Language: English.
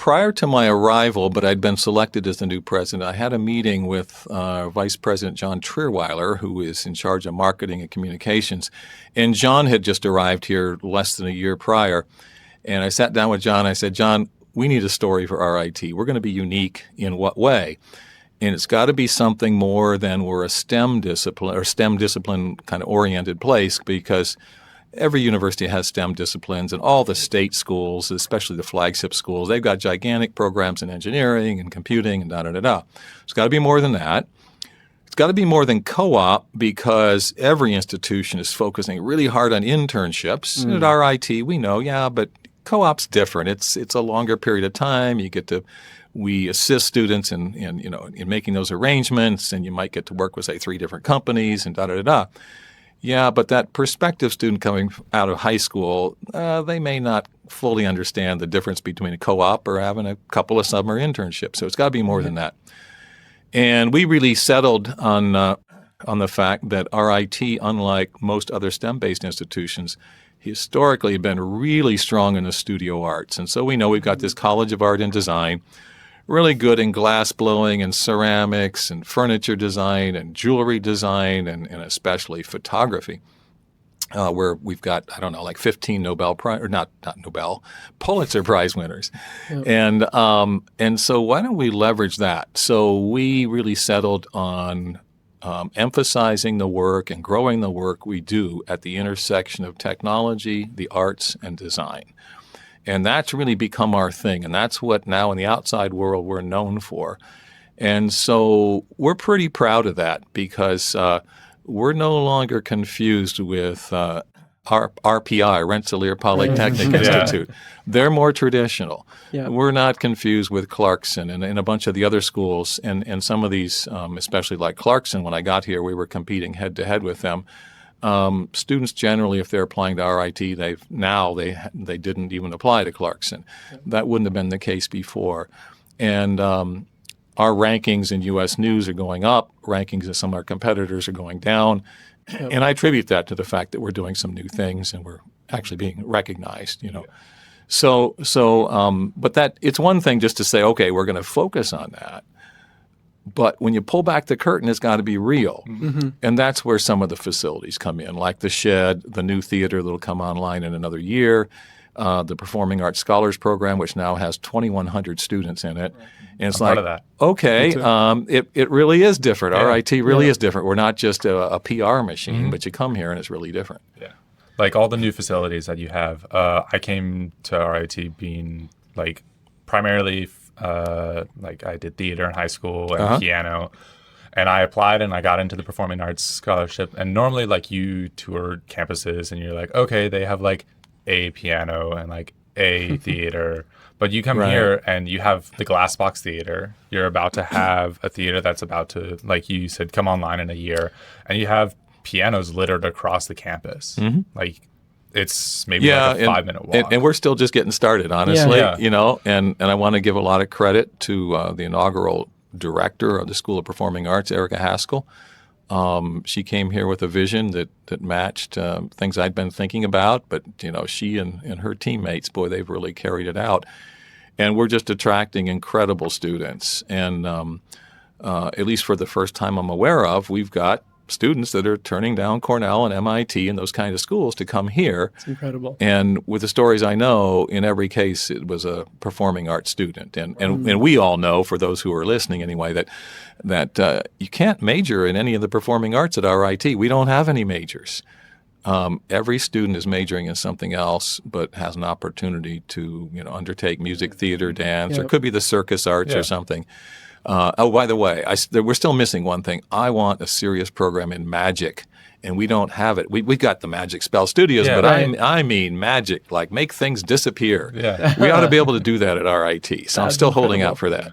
prior to my arrival, but I'd been selected as the new president, I had a meeting with Vice President John Trierweiler, who is in charge of marketing and communications. And John had just arrived here less than a year prior. And I sat down with John. I said, John, we need a story for RIT. We're going to be unique in what way? And it's got to be something more than we're a STEM discipline kind of oriented place, because every university has STEM disciplines, and all the state schools, especially the flagship schools, they've got gigantic programs in engineering and computing and da-da-da-da. It's got to be more than that. It's got to be more than co-op, because every institution is focusing really hard on internships. At RIT, we know, but co-op's different. It's a longer period of time. We assist students in making those arrangements, and you might get to work with, say, 3 different companies and da-da-da-da. Yeah, but that prospective student coming out of high school, they may not fully understand the difference between a co-op or having a couple of summer internships. So it's got to be more than that. And we really settled on the fact that RIT, unlike most other STEM-based institutions, historically have been really strong in the studio arts. And so we know we've got this College of Art and Design, really good in glass blowing and ceramics and furniture design and jewelry design and especially photography, where we've got, 15 Pulitzer Prize winners. Yep. And so why don't we leverage that? So we really settled on emphasizing the work and growing the work we do at the intersection of technology, the arts, and design. And that's really become our thing. And that's what now in the outside world we're known for. And so we're pretty proud of that, because we're no longer confused with RPI, Rensselaer Polytechnic Institute. They're more traditional. Yeah. We're not confused with Clarkson and a bunch of the other schools. And some of these, especially like Clarkson, when I got here, we were competing head-to-head with them. Students generally, if they're applying to RIT, they didn't even apply to Clarkson. That wouldn't have been the case before. And our rankings in U.S. News are going up. Rankings of some of our competitors are going down. Yep. And I attribute that to the fact that we're doing some new things and we're actually being recognized. So, but that it's one thing just to say, okay, we're going to focus on that. But when you pull back the curtain, it's got to be real. Mm-hmm. And that's where some of the facilities come in, like the Shed, the new theater that will come online in another year, the Performing Arts Scholars Program, which now has 2,100 students in it. And it's I'm part of that. Okay, it really is different. Yeah. RIT really is different. We're not just a PR machine, but you come here and it's really different. Yeah. Like all the new facilities that you have, I came to RIT being like primarily like I did theater in high school and piano, and I applied and I got into the Performing Arts Scholarship. And normally, like, you tour campuses and you're like, okay, they have like a piano and like a theater, but you come here and you have the Glass Box Theater. You're about to have a theater that's about to, like you said, come online in a year, and you have pianos littered across the campus. Mm-hmm. Like, it's maybe like a 5-minute walk. And we're still just getting started, honestly, and I want to give a lot of credit to the inaugural director of the School of Performing Arts, Erica Haskell. She came here with a vision that matched things I'd been thinking about, but, she and her teammates, boy, they've really carried it out. And we're just attracting incredible students. And at least for the first time I'm aware of, we've got students that are turning down Cornell and MIT and those kind of schools to come here. It's incredible. And with the stories I know, in every case, it was a performing arts student. And we all know, for those who are listening anyway, that you can't major in any of the performing arts at RIT. We don't have any majors. Every student is majoring in something else, but has an opportunity to undertake music, theater, dance, or it could be the circus arts or something. By the way, we're still missing one thing. I want a serious program in magic, and we don't have it. We've got the Magic Spell Studios, but I mean magic, like make things disappear. Yeah. We ought to be able to do that at RIT, so I'm still holding out for that.